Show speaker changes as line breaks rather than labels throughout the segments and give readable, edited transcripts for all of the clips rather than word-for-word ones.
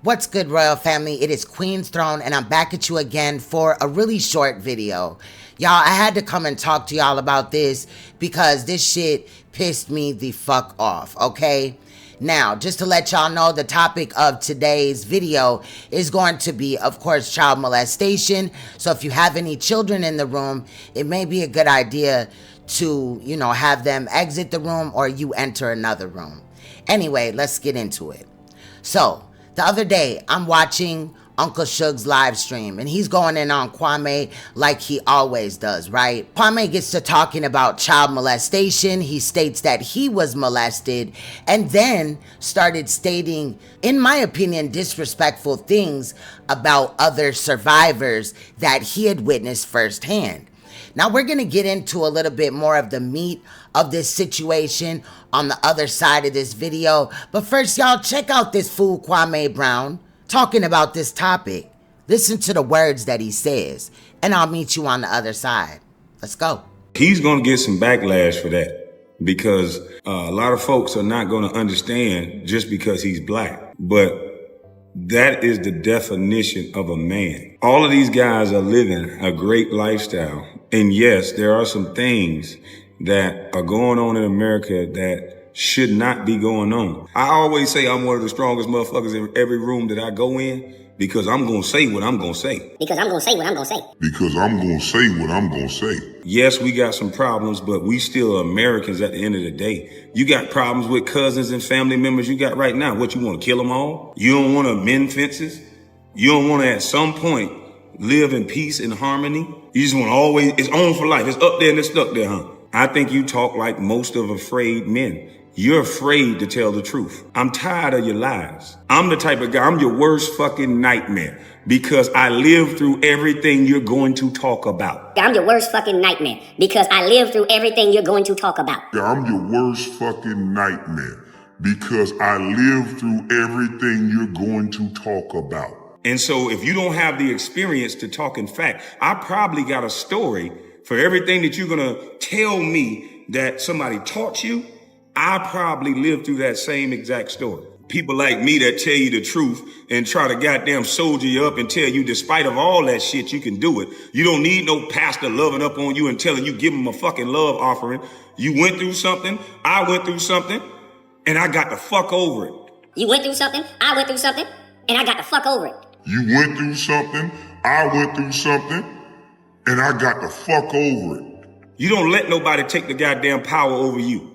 What's good, Royal Family? It is Queen's Throne, and I'm back at you again for a really short video. Y'all, I had to come and talk to y'all about this because this shit pissed me the fuck off, okay? Now, just to let y'all know, the topic of today's video is going to be, of course, child molestation. So if you have any children in the room, it may be a good idea to, have them exit the room or you enter another room. Anyway, let's get into it. So, the other day, I'm watching Uncle Suge's live stream, and he's going in on Kwame like he always does, right? Kwame gets to talking about child molestation. He states that he was molested, and then started stating, in my opinion, disrespectful things about other survivors that he had witnessed firsthand. Now, we're going to get into a little bit more of the meat of this situation on the other side of this video. But first, y'all, check out this fool Kwame Brown talking about this topic. Listen to the words that he says, and I'll meet you on the other side. Let's go.
He's going to get some backlash for that because a lot of folks are not going to understand just because he's black. But that is the definition of a man. All of these guys are living a great lifestyle. And yes, there are some things that are going on in America that should not be going on. I always say I'm one of the strongest motherfuckers in every room that I go in because I'm going to say what I'm going to say.
Because I'm going to say what I'm going to say.
Because I'm going to say what I'm going to say.
Yes, we got some problems, but we still Americans at the end of the day. You got problems with cousins and family members you got right now. What, you want to kill them all? You don't want to mend fences? You don't want to at some point live in peace and harmony? You just want to always, it's on for life. It's up there and it's stuck there, huh? I think you talk like most of afraid men. You're afraid to tell the truth. I'm tired of your lies. I'm the type of guy, I'm your worst fucking nightmare because I live through everything you're going to talk about.
I'm your worst fucking nightmare because I live through everything you're going to talk about.
I'm your worst fucking nightmare because I live through everything you're going to talk about.
And so if you don't have the experience to talk in fact, I probably got a story for everything that you're going to tell me that somebody taught you. I probably lived through that same exact story. People like me that tell you the truth and try to goddamn soldier you up and tell you despite of all that shit, you can do it. You don't need no pastor loving up on you and telling you give him a fucking love offering. You went through something. I went through something and I got the fuck over it.
You went through something. I went through something and I got the fuck over it.
You went through something. I went through something and I got the fuck over it.
You don't let nobody take the goddamn power over you.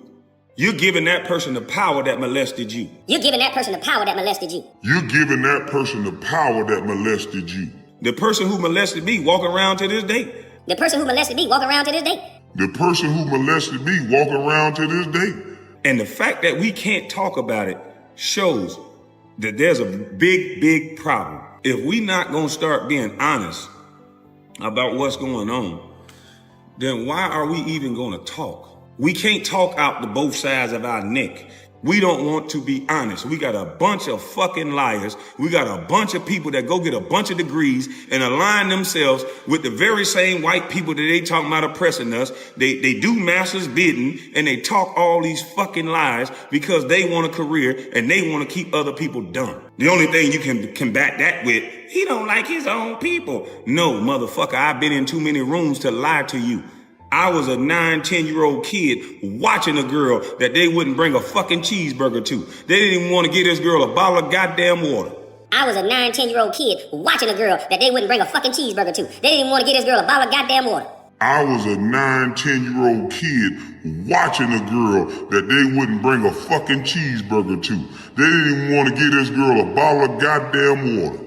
You're giving that person the power that molested you.
You're giving that person the power that molested you.
You're giving that person the power that molested you.
The person who molested me walk around to this day.
The person who molested me walk around to this day.
The person who molested me walk around to this day.
And the fact that we can't talk about it shows that there's a big, big problem. If we not gonna start being honest about what's going on, then why are we even gonna talk? We can't talk out the both sides of our neck. We don't want to be honest. We got a bunch of fucking liars. We got a bunch of people that go get a bunch of degrees and align themselves with the very same white people that they talking about oppressing us. They do master's bidding and they talk all these fucking lies because they want a career and they want to keep other people dumb. The only thing you can combat that with, he don't like his own people. No, motherfucker, I've been in too many rooms to lie to you. I was a 9-10-year-old kid watching a girl that they wouldn't bring a fucking cheeseburger to. They didn't even want to get this girl a bottle of goddamn water.
I was a 9-10-year-old kid watching a girl that they wouldn't bring a fucking cheeseburger to. They didn't even want to get this girl a bottle of goddamn water.
I was a 9-10-year-old kid watching a girl that they wouldn't bring a fucking cheeseburger to. They didn't even want to get this girl a bottle of goddamn water.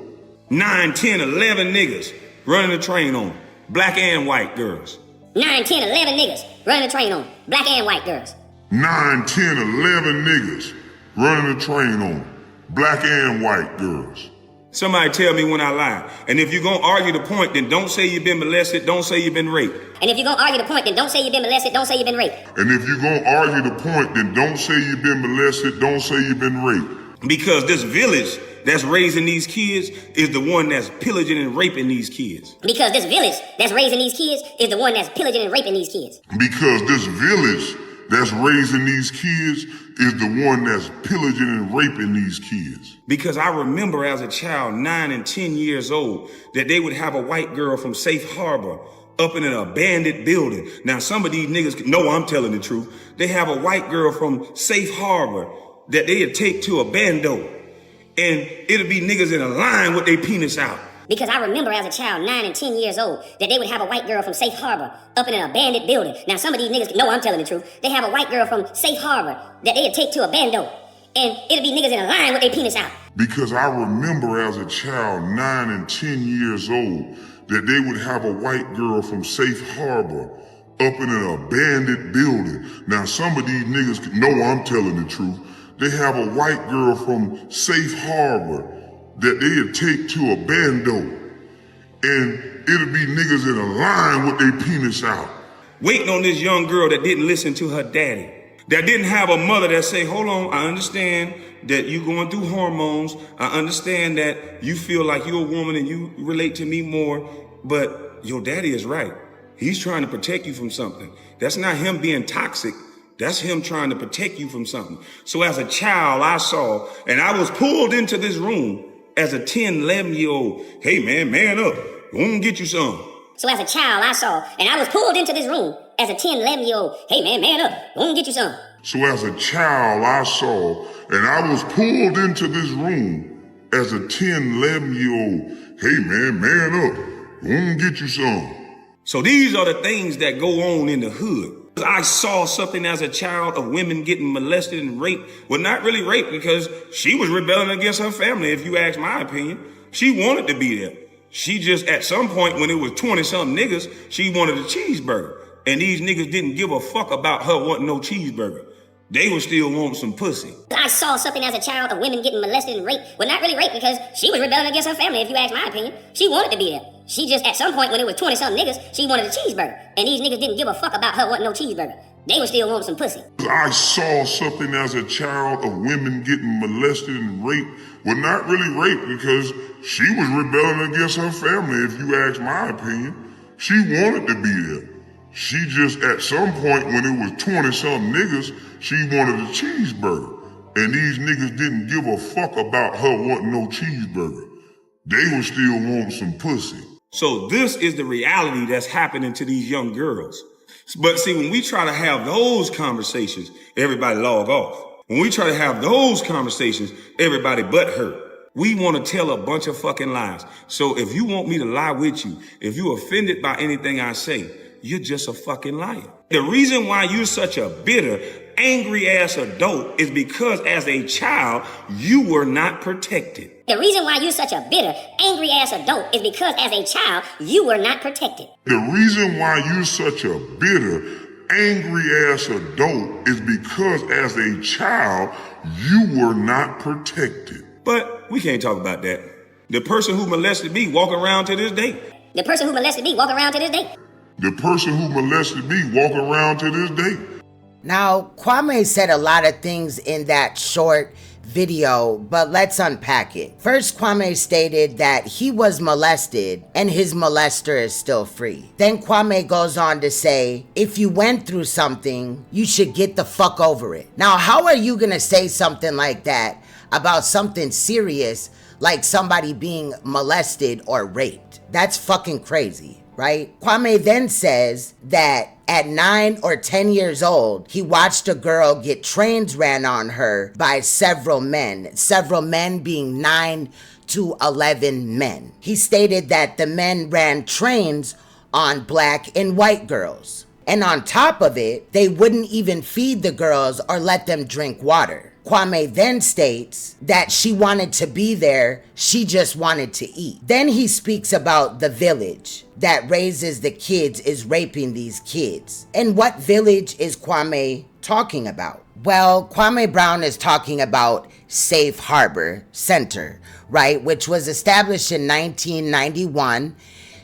9, 10, 11 niggas running the train on black and white girls.
9, 10, 11 niggas running the train on black and white girls.
9, 10, 11 niggas running the train on black and white girls.
Somebody tell me when I lie. And if you're going to argue the point, then don't say you've been molested, don't say you've been raped.
And if you're going to argue the point, then don't say you've been molested, don't say you've been raped.
And if you're going to argue the point, then don't say you've been molested, don't say you've been raped.
Because this village that's raising these kids is the one that's pillaging and raping these kids.
Because this village that's raising these kids is the one that's pillaging and raping these kids.
Because this village that's raising these kids is the one that's pillaging and raping these kids.
Because I remember as a child, 9 and 10 years old, that they would have a white girl from Safe Harbor up in an abandoned building. Now, some of these niggas know I'm telling the truth. They have a white girl from Safe Harbor that they'd take to a Bando, and it'll be niggas in a line with their penis out.
Because I remember as a child, 9 and 10 years old, that they would have a white girl from Safe Harbor up in an abandoned building. Now, some of these niggas know I'm telling the truth. They have a white girl from Safe Harbor that they'd take to a Bando, and it'll be niggas in a line with their penis out.
Because I remember as a child, 9 and 10 years old, that they would have a white girl from Safe Harbor up in an abandoned building. Now, some of these niggas know I'm telling the truth. They have a white girl from Safe Harbor that they'd take to a Bando, and it'll be niggas in a line with their penis out.
Waiting on this young girl that didn't listen to her daddy, that didn't have a mother that say, hold on, I understand that you going through hormones. I understand that you feel like you're a woman and you relate to me more, but your daddy is right. He's trying to protect you from something. That's not him being toxic. That's him trying to protect you from something. So as a child, I saw, and I was pulled into this room as a 10, 11-year-old. Hey, man up. Go and get you some.
So as a child, I saw, and I was pulled into this room as a 10, 11-year-old. Hey, man up. Go and get you some.
So as a child, I saw, and I was pulled into this room as a 10, 11-year-old. Hey, man up. Go and get you some.
So these are the things that go on in the hood. I saw something as a child of women getting molested and raped. Well, not really raped, because she was rebelling against her family, if you ask my opinion. She wanted to be there. She just, at some point when it was 20-something niggas, she wanted a cheeseburger. And these niggas didn't give a fuck about her wanting no cheeseburger. They would still want some pussy.
I saw something as a child of women getting molested and raped. Well, not really raped, because she was rebelling against her family, if you ask my opinion. She wanted to be there. She just, at some point when it was 20-something niggas, she wanted a cheeseburger. And these niggas didn't give a fuck about her wanting no cheeseburger. They would still want some pussy.
I saw something as a child of women getting molested and raped. Well, not really raped, because she was rebelling against her family, if you ask my opinion. She wanted to be there. She just, at some point when it was 20-something niggas, she wanted a cheeseburger. And these niggas didn't give a fuck about her wanting no cheeseburger. They would still want some pussy.
So this is the reality that's happening to these young girls. But see, when we try to have those conversations, everybody log off. When we try to have those conversations, everybody butt hurt. We want to tell a bunch of fucking lies. So if you want me to lie with you, if you're offended by anything I say, you're just a fucking liar. The reason why you're such a bitter, angry ass adult is because as a child, you were not protected.
The reason why you're such a bitter, angry ass adult is because as a child, you were not protected.
The reason why you're such a bitter, angry ass adult is because as a child, you were not protected.
But we can't talk about that. The person who molested me walk around to this day.
The person who molested me walk around to this day.
The person who molested me walk around to this day.
Now, Kwame said a lot of things in that short video, but let's unpack it. First, Kwame stated that he was molested and his molester is still free. Then Kwame goes on to say, if you went through something, you should get the fuck over it. Now, how are you gonna say something like that about something serious like somebody being molested or raped? That's fucking crazy. Right? Kwame then says that at 9 or 10 years old, he watched a girl get trains ran on her by several men being 9 to 11 men. He stated that the men ran trains on black and white girls. And on top of it, they wouldn't even feed the girls or let them drink water. Kwame then states that she wanted to be there, she just wanted to eat. Then he speaks about the village that raises the kids is raping these kids. And what village is Kwame talking about? Well, Kwame Brown is talking about Safe Harbor Center, right? Which was established in 1991.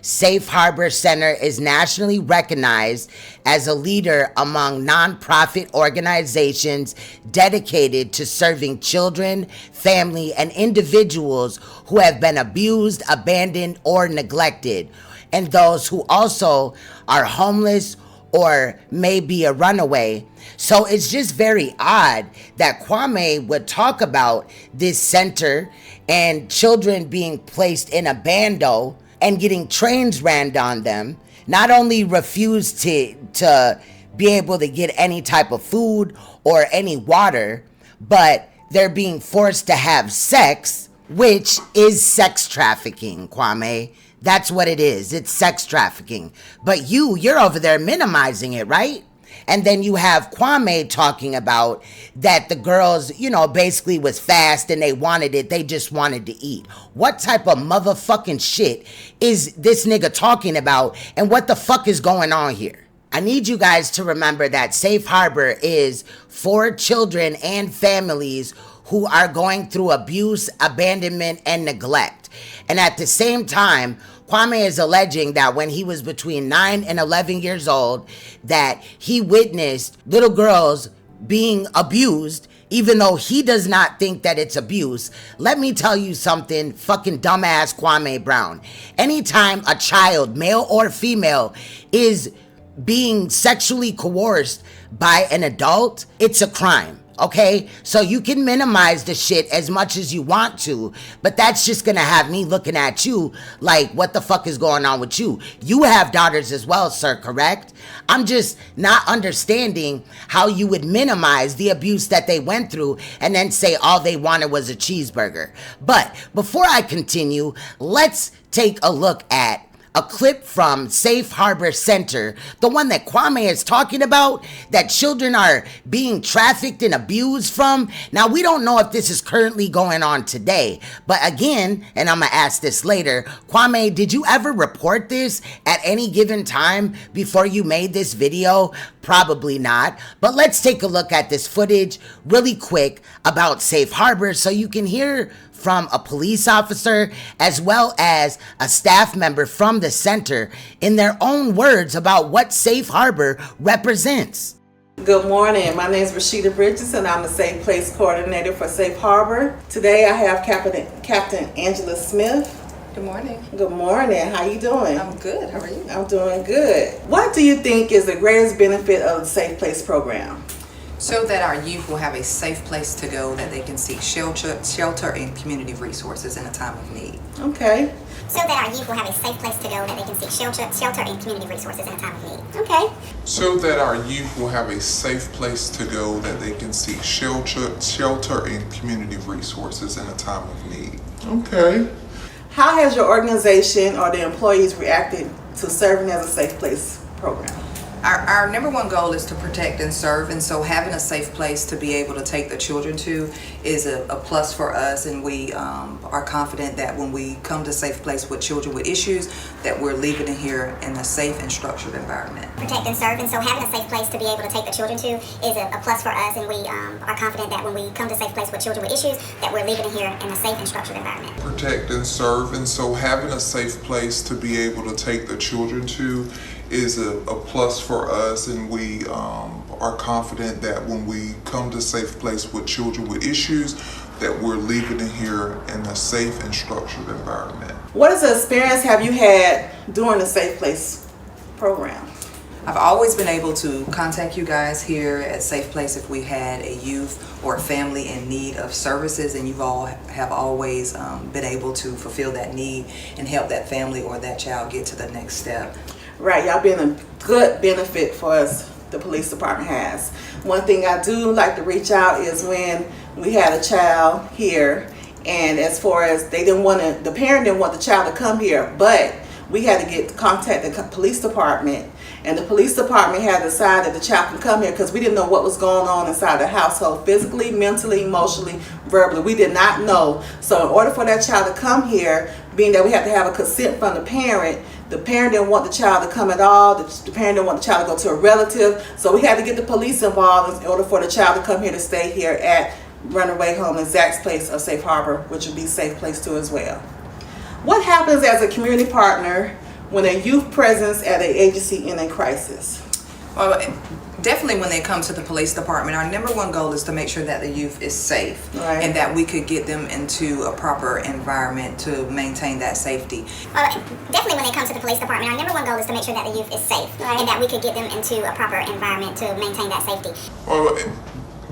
Safe Harbor Center is nationally recognized as a leader among nonprofit organizations dedicated to serving children, family, and individuals who have been abused, abandoned, or neglected, and those who also are homeless or may be a runaway So it's just very odd that Kwame would talk about this center and children being placed in a bando and getting trains ran on them, not only refuse to be able to get any type of food or any water, but they're being forced to have sex, which is sex trafficking, Kwame. That's what it is. It's sex trafficking. But you're over there minimizing it, right? And then you have Kwame talking about that the girls, basically was fast and they wanted it. They just wanted to eat. What type of motherfucking shit is this nigga talking about? And what the fuck is going on here? I need you guys to remember that Safe Harbor is for children and families who are going through abuse, abandonment, and neglect. And at the same time, Kwame is alleging that when he was between 9 and 11 years old, that he witnessed little girls being abused, even though he does not think that it's abuse. Let me tell you something, fucking dumbass Kwame Brown. Anytime a child, male or female, is being sexually coerced by an adult, it's a crime. Okay, so you can minimize the shit as much as you want to, but that's just gonna have me looking at you like, what the fuck is going on with you? You have daughters as well, sir, correct? I'm just not understanding how you would minimize the abuse that they went through and then say all they wanted was a cheeseburger. But before I continue, let's take a look at a clip from Safe Harbor Center, the one that Kwame is talking about, that children are being trafficked and abused from. Now, we don't know if this is currently going on today, but again, and I'm gonna ask this later, Kwame, did you ever report this at any given time before you made this video? Probably not, but let's take a look at this footage really quick about Safe Harbor so you can hear from a police officer as well as a staff member from the center in their own words about what Safe Harbor represents.
Good morning. My name is Rashida Bridges and I'm the Safe Place Coordinator for Safe Harbor. Today I have Captain Angela Smith.
Good morning.
Good morning. How you doing?
I'm good. How are you?
I'm doing good. What do you think is the greatest benefit of the Safe Place program?
So that our youth will have a safe place to go, that they can seek shelter and community resources in a time of need.
Okay.
So that our youth will have a safe place to go, that they can seek shelter and community resources in a time of need. Okay.
So that our youth will have a safe place to go, that they can seek shelter and community resources in a time of need.
Okay. How has your organization or the employees reacted to serving as a Safe Place program?
Our number one goal is to protect and serve, and so having a safe place to be able to take the children to is a plus for us, and we are confident that when we come to Safe Place with children with issues, that we're leaving it here in a safe and structured environment.
Protect and serve, and so having a safe place to be able to take the children to is a plus for us, and we are confident that when we come to Safe Place with children with issues, that we're leaving it here in a safe and structured environment.
Protect and serve, and so having a safe place to be able to take the children to is a plus for us, and we are confident that when we come to Safe Place with children with issues, that we're leaving it here in a safe and structured environment.
What is the experience have you had during the Safe Place program?
I've always been able to contact you guys here at Safe Place if we had a youth or a family in need of services, and you've all have always been able to fulfill that need and help that family or that child get to the next step.
Right, y'all been a good benefit for us, the police department has. One thing I do like to reach out is when we had a child here, and as far as the parent didn't want the child to come here, but we had to contact the police department, and the police department had decided the child could come here because we didn't know what was going on inside the household, physically, mentally, emotionally, verbally. We did not know. So in order for that child to come here, being that we had to have a consent from the parent didn't want the child to come at all. The parent didn't want the child to go to a relative. So we had to get the police involved in order for the child to come here to stay here at Runaway Home in Zach's Place of Safe Harbor, which would be Safe Place too as well. What happens as a community partner when a youth presence at an agency in a crisis?
Well, Definitely when they come to the police department, our number one goal is to make sure that the youth is safe,
right,
and that we could get them into a proper environment to maintain that safety.
Definitely when they come to the police department, our number one goal is to make sure that the youth is safe, right, and that we could get them into a proper environment to maintain that safety.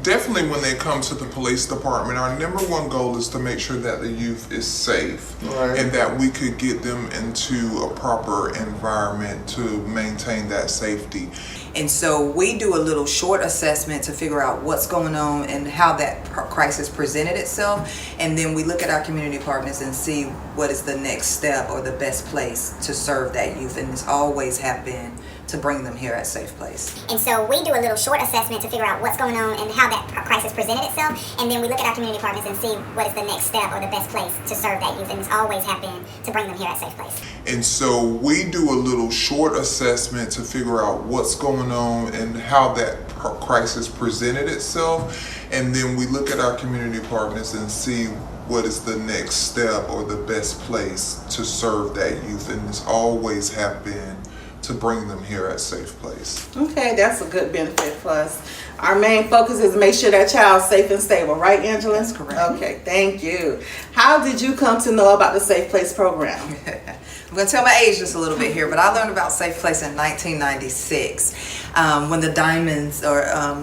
Definitely when they come to the police department, our number one goal is to make sure that the youth is safe,
right,
and that we could get them into a proper environment to maintain that safety.
And so we do a little short assessment to figure out what's going on and how that crisis presented itself. And then we look at our community partners and see what is the next step or the best place to serve that youth. And it's always have been to bring them here at Safe Place.
And so we do a little short assessment to figure out what's going on and how that crisis presented itself. And then we look at our community partners and see what is the next step or the best place to serve that youth. And it's always have been to bring them here at Safe Place.
And so we do a little short assessment to figure out what's going on and how that crisis presented itself. And then we look at our community partners and see what is the next step or the best place to serve that youth. And it's always have been to bring them here at Safe Place.
Okay, that's a good benefit for us. Our main focus is to make sure that child's safe and stable, right, Angela?
That's correct.
Okay, thank you. How did you come to know about the Safe Place program?
I'm going to tell my age just a little bit here, but I learned about Safe Place in 1996 when the diamonds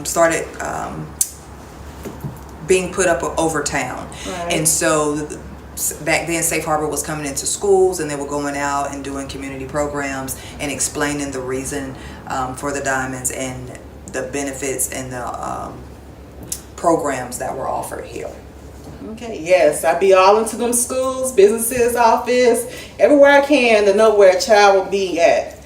started being put up over town.
Right.
And so back then Safe Harbor was coming into schools, and they were going out and doing community programs and explaining the reason for the diamonds and the benefits and the programs that were offered here.
Okay, yes, I be all into them schools, businesses, office, everywhere I can to know where a child will be at.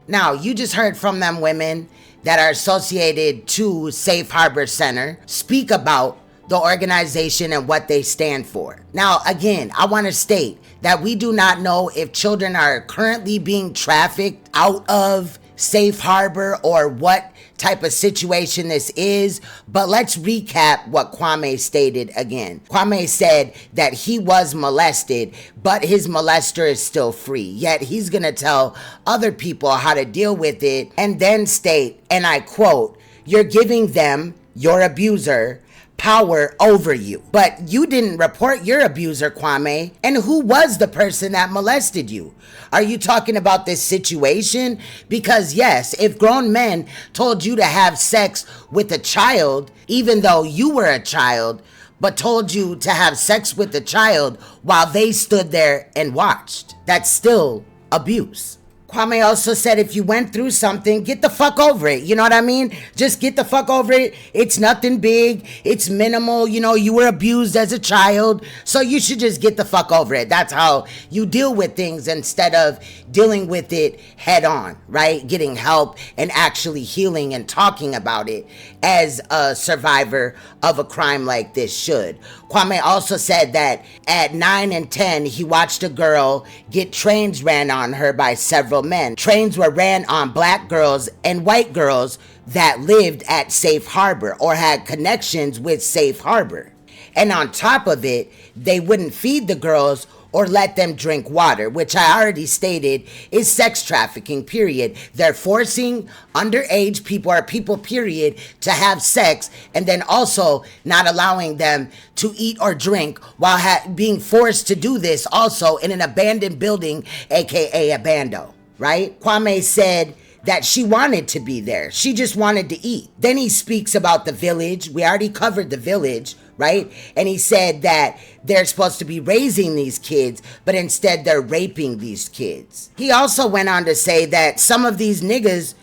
Now, you just heard from them women that are associated to Safe Harbor Center speak about the organization and what they stand for. Now, again, I want to state that we do not know if children are currently being trafficked out of Safe Harbor or what type of situation this is, but let's recap what Kwame stated again. Kwame said that he was molested, but his molester is still free, yet he's gonna tell other people how to deal with it, and then state, and I quote, "You're giving them, your abuser, power over you. But you didn't report your abuser, Kwame. And who was the person that molested you? Are you talking about this situation? Because yes, if grown men told you to have sex with a child, even though you were a child, but told you to have sex with the child while they stood there and watched, that's still abuse. Kwame also said if you went through something, get the fuck over it. You know what I mean? Just get the fuck over it. It's nothing big. It's minimal. You know, you were abused as a child, so you should just get the fuck over it. That's how you deal with things instead of dealing with it head on, right? Getting help and actually healing and talking about it as a survivor of a crime like this should. Kwame also said that at 9 and 10, he watched a girl get trains ran on her by several men. Trains were ran on black girls and white girls that lived at Safe Harbor or had connections with Safe Harbor. And on top of it, they wouldn't feed the girls or let them drink water, which I already stated is sex trafficking, period. They're forcing underage people or people, period, to have sex, and then also not allowing them to eat or drink while being forced to do this also in an abandoned building, aka a Bando, right? Kwame said that she wanted to be there. She just wanted to eat. Then he speaks about the village. We already covered the village, right? And he said that they're supposed to be raising these kids, but instead they're raping these kids. He also went on to say that some of these niggas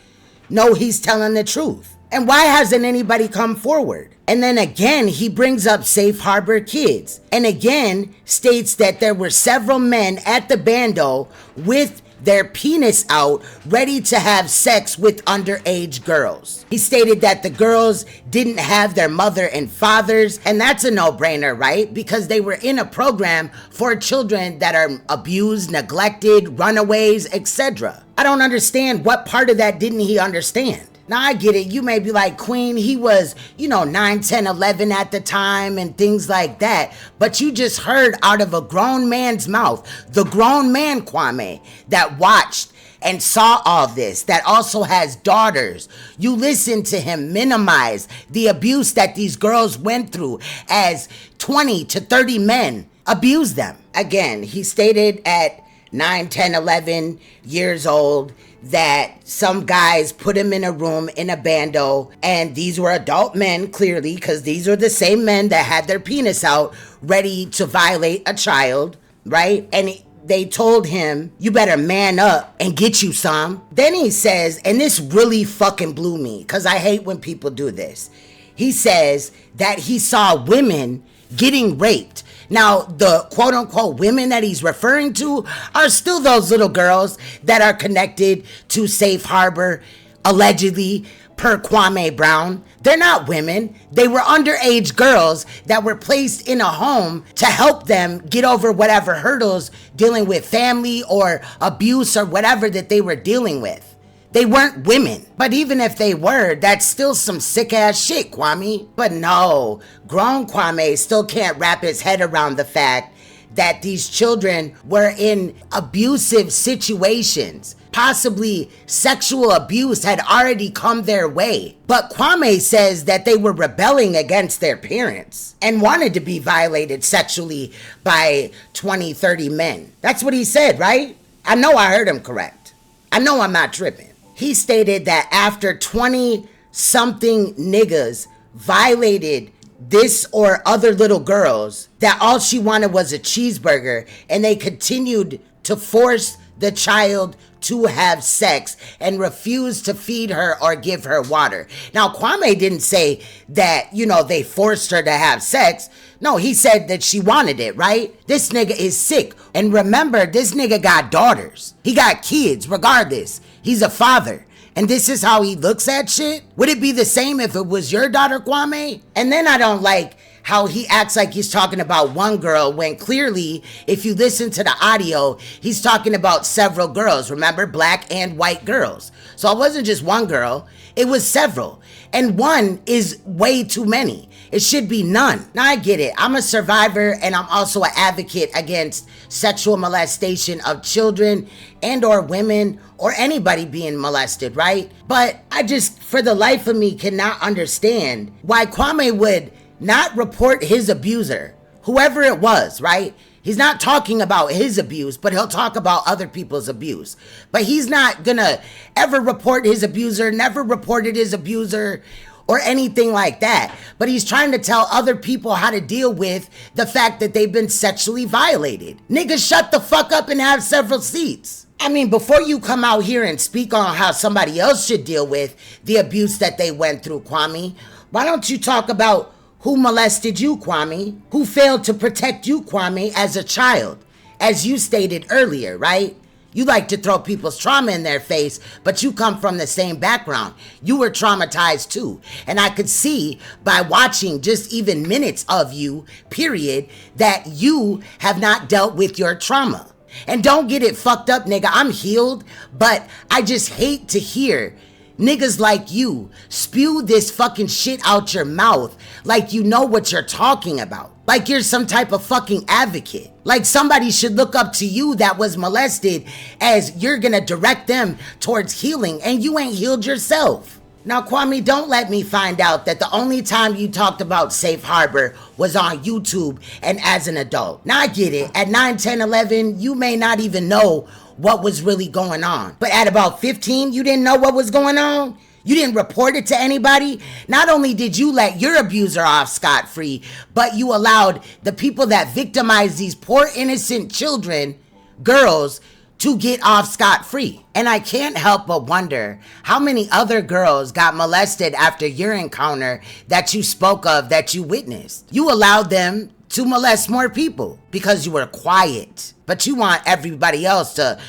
know he's telling the truth. And why hasn't anybody come forward? And then again, he brings up Safe Harbor kids. And again, states that there were several men at the Bando with their penis out, ready to have sex with underage girls. He stated that the girls didn't have their mother and fathers, and that's a no-brainer, right? Because they were in a program for children that are abused, neglected, runaways, etc. I don't understand what part of that didn't he understand. Now, I get it. You may be like, Queen, he was, 9, 10, 11 at the time and things like that. But you just heard out of a grown man's mouth, the grown man, Kwame, that watched and saw all this, that also has daughters, you listen to him minimize the abuse that these girls went through as 20 to 30 men abused them. Again, he stated at 9, 10, 11 years old that some guys put him in a room in a bando, and these were adult men, clearly, because these are the same men that had their penis out ready to violate a child, right? And they told him, you better man up and get you some. Then he says, and this really fucking blew me, because I hate when people do this. He says that he saw women getting raped. Now, the quote-unquote women that he's referring to are still those little girls that are connected to Safe Harbor, allegedly, per Kwame Brown. They're not women. They were underage girls that were placed in a home to help them get over whatever hurdles dealing with family or abuse or whatever that they were dealing with. They weren't women. But even if they were, that's still some sick ass shit, Kwame. But no, grown Kwame still can't wrap his head around the fact that these children were in abusive situations. Possibly sexual abuse had already come their way. But Kwame says that they were rebelling against their parents and wanted to be violated sexually by 20, 30 men. That's what he said, right? I know I heard him correct. I know I'm not tripping. He stated that after 20-something niggas violated this or other little girls, that all she wanted was a cheeseburger, and they continued to force the child to have sex and refuse to feed her or give her water. Now, Kwame didn't say that, they forced her to have sex. No, he said that she wanted it, right? This nigga is sick. And remember, this nigga got daughters. He got kids, regardless. He's a father. And this is how he looks at shit? Would it be the same if it was your daughter, Kwame? And then I don't like how he acts like he's talking about one girl when clearly, if you listen to the audio, he's talking about several girls. Remember, black and white girls. So it wasn't just one girl, it was several. And one is way too many. It should be none. Now I get it. I'm a survivor and I'm also an advocate against sexual molestation of children and or women or anybody being molested, right? But I just, for the life of me, cannot understand why Kwame would not report his abuser, whoever it was, right? He's not talking about his abuse, but he'll talk about other people's abuse. But he's not gonna ever report his abuser, never reported his abuser, or anything like that. But he's trying to tell other people how to deal with the fact that they've been sexually violated. Niggas, shut the fuck up and have several seats. I mean, before you come out here and speak on how somebody else should deal with the abuse that they went through, Kwame, why don't you talk about who molested you, Kwame? Who failed to protect you, Kwame, as a child? As you stated earlier, right? You like to throw people's trauma in their face, but you come from the same background. You were traumatized too. And I could see by watching just even minutes of you, period, that you have not dealt with your trauma. And don't get it fucked up, nigga. I'm healed, but I just hate to hear niggas like you spew this fucking shit out your mouth like you know what you're talking about. Like you're some type of fucking advocate. Like somebody should look up to you that was molested as you're gonna direct them towards healing, and you ain't healed yourself. Now, Kwame, don't let me find out that the only time you talked about Safe Harbor was on YouTube and as an adult. Now, I get it. At 9, 10, 11, you may not even know what was really going on. But at about 15, you didn't know what was going on? You didn't report it to anybody? Not only did you let your abuser off scot-free, but you allowed the people that victimize these poor innocent children, girls, to get off scot-free. And I can't help but wonder how many other girls got molested after your encounter that you spoke of, that you witnessed. You allowed them to molest more people because you were quiet. But you want everybody else to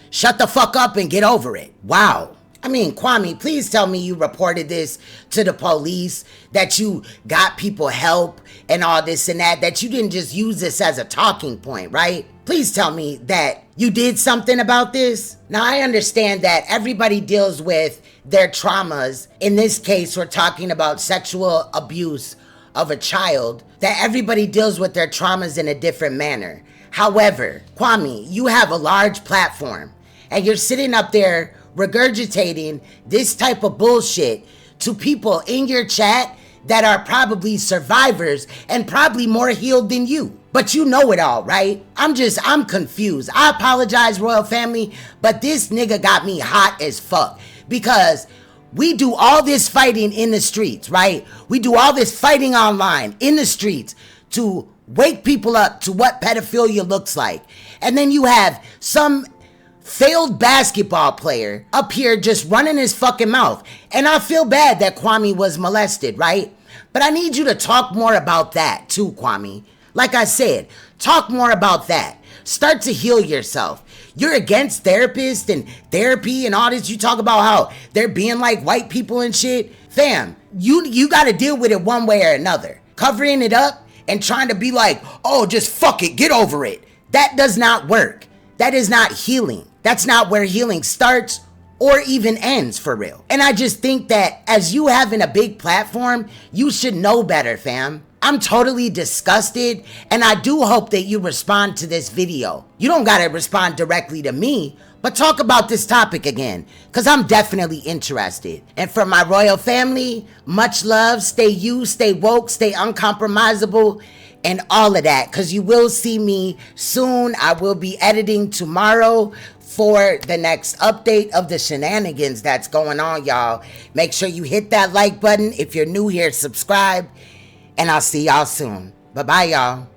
shut the fuck up and get over it. Wow. I mean, Kwame, please tell me you reported this to the police, that you got people help and all this and that you didn't just use this as a talking point, right? Please tell me that you did something about this. Now, I understand that everybody deals with their traumas. In this case, we're talking about sexual abuse of a child, that everybody deals with their traumas in a different manner. However, Kwame, you have a large platform. and you're sitting up there regurgitating this type of bullshit to people in your chat that are probably survivors and probably more healed than you. But you know it all, right? I'm confused. I apologize, royal family, but this nigga got me hot as fuck because we do all this fighting in the streets, right? We do all this fighting online in the streets to wake people up to what pedophilia looks like. And then you have some failed basketball player up here just running his fucking mouth. And I feel bad that Kwame was molested, right? But I need you to talk more about that too, Kwame. Like I said, talk more about that. Start to heal yourself. You're against therapists and therapy and all this. You talk about how they're being like white people and shit. Fam, you got to deal with it one way or another. Covering it up and trying to be like, oh, just fuck it, get over it. That does not work. That is not healing. That's not where healing starts or even ends, for real. And I just think that as you having a big platform, you should know better, fam. I'm totally disgusted, and I do hope that you respond to this video. You don't gotta respond directly to me, but talk about this topic again, because I'm definitely interested. And for my royal family, much love, stay you, stay woke, stay uncompromisable, and all of that, because you will see me soon. I will be editing tomorrow for the next update of the shenanigans that's going on, y'all. Make sure you hit that like button. If you're new here, subscribe. And I'll see y'all soon. Bye-bye, y'all.